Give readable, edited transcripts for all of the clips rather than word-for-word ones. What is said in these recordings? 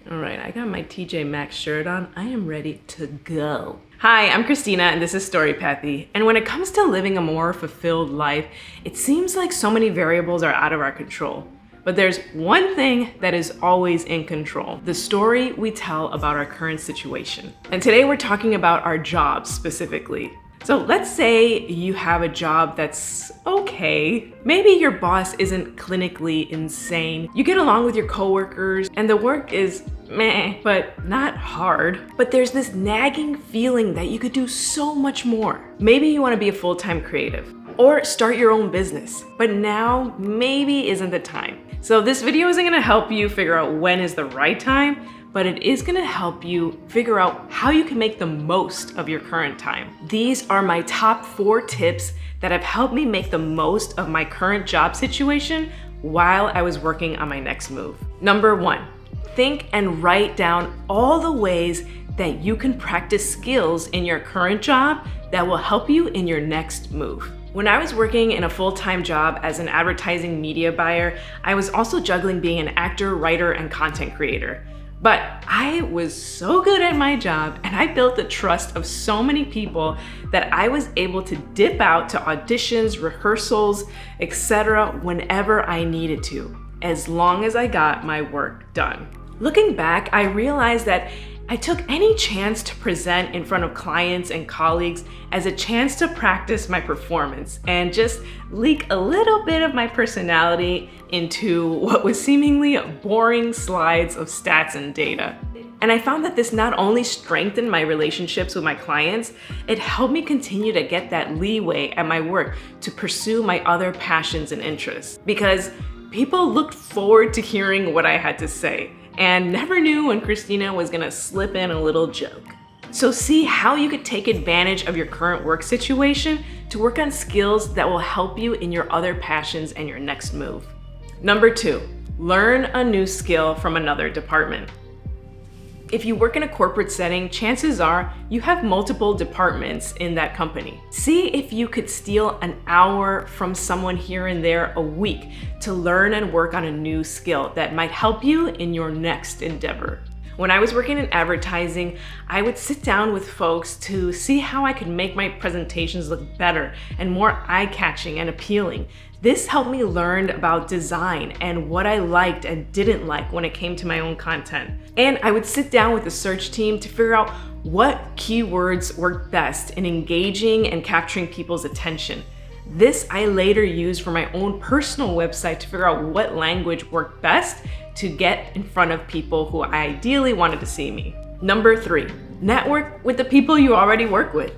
All right, I got my TJ Maxx shirt on. I am ready to go. Hi, I'm Christina and this is Storypathy. And when it comes to living a more fulfilled life, it seems like so many variables are out of our control. But there's one thing that is always in control: the story we tell about our current situation. And today we're talking about our jobs specifically. So let's say you have a job that's okay. Maybe your boss isn't clinically insane. You get along with your coworkers and the work is meh, but not hard. But there's this nagging feeling that you could do so much more. Maybe you want to be a full-time creative or start your own business, but now maybe isn't the time. So this video isn't going to help you figure out when is the right time, but it is gonna help you figure out how you can make the most of your current time. These are my top 4 tips that have helped me make the most of my current job situation while I was working on my next move. Number 1, think and write down all the ways that you can practice skills in your current job that will help you in your next move. When I was working in a full-time job as an advertising media buyer, I was also juggling being an actor, writer, and content creator. But I was so good at my job and I built the trust of so many people that I was able to dip out to auditions, rehearsals, etc. whenever I needed to, as long as I got my work done. Looking back, I realized that I took any chance to present in front of clients and colleagues as a chance to practice my performance and just leak a little bit of my personality into what was seemingly boring slides of stats and data. And I found that this not only strengthened my relationships with my clients, it helped me continue to get that leeway at my work to pursue my other passions and interests. Because people looked forward to hearing what I had to say, and never knew when Christina was gonna slip in a little joke. So see how you could take advantage of your current work situation to work on skills that will help you in your other passions and your next move. Number 2, learn a new skill from another department. If you work in a corporate setting, chances are you have multiple departments in that company. See if you could steal an hour from someone here and there a week to learn and work on a new skill that might help you in your next endeavor. When I was working in advertising, I would sit down with folks to see how I could make my presentations look better and more eye-catching and appealing. This helped me learn about design and what I liked and didn't like when it came to my own content. And I would sit down with the search team to figure out what keywords worked best in engaging and capturing people's attention. This I later used for my own personal website to figure out what language worked best to get in front of people who ideally wanted to see me. Number 3, network with the people you already work with.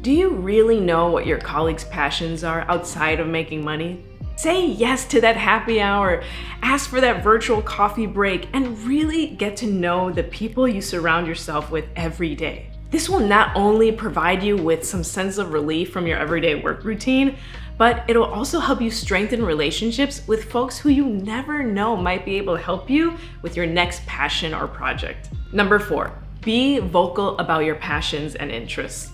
Do you really know what your colleagues' passions are outside of making money? Say yes to that happy hour, ask for that virtual coffee break, and really get to know the people you surround yourself with every day. This will not only provide you with some sense of relief from your everyday work routine, but it'll also help you strengthen relationships with folks who you never know might be able to help you with your next passion or project. Number 4, be vocal about your passions and interests.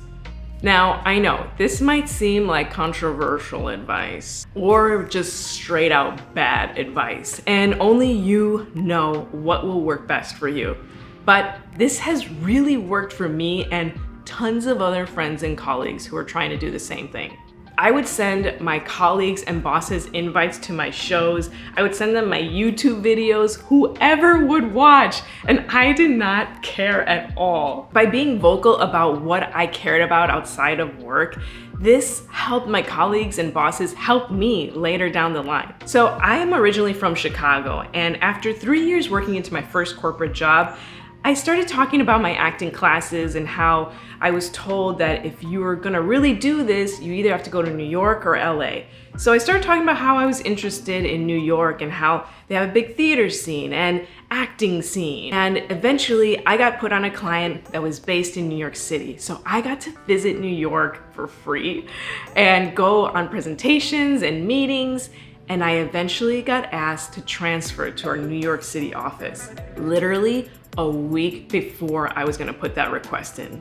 Now, I know this might seem like controversial advice or just straight out bad advice, and only you know what will work best for you. But this has really worked for me and tons of other friends and colleagues who are trying to do the same thing. I would send my colleagues and bosses invites to my shows. I would send them my YouTube videos, whoever would watch, and I did not care at all. By being vocal about what I cared about outside of work, this helped my colleagues and bosses help me later down the line. So I am originally from Chicago, and after 3 years working into my first corporate job, I started talking about my acting classes and how I was told that if you were gonna really do this, you either have to go to New York or LA. So I started talking about how I was interested in New York and how they have a big theater scene and acting scene. And eventually I got put on a client that was based in New York City. So I got to visit New York for free and go on presentations and meetings. And I eventually got asked to transfer to our New York City office, literally a week before I was gonna put that request in.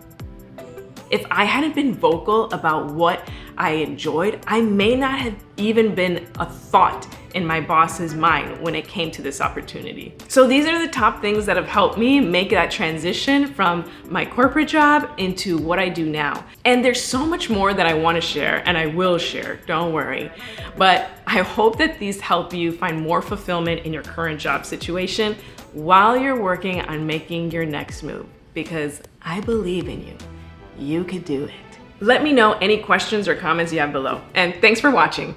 If I hadn't been vocal about what I enjoyed, I may not have even been a thought in my boss's mind when it came to this opportunity. So these are the top things that have helped me make that transition from my corporate job into what I do now. And there's so much more that I want to share, and I will share, don't worry. But I hope that these help you find more fulfillment in your current job situation while you're working on making your next move, because I believe in you. You could do it. Let me know any questions or comments you have below. And thanks for watching.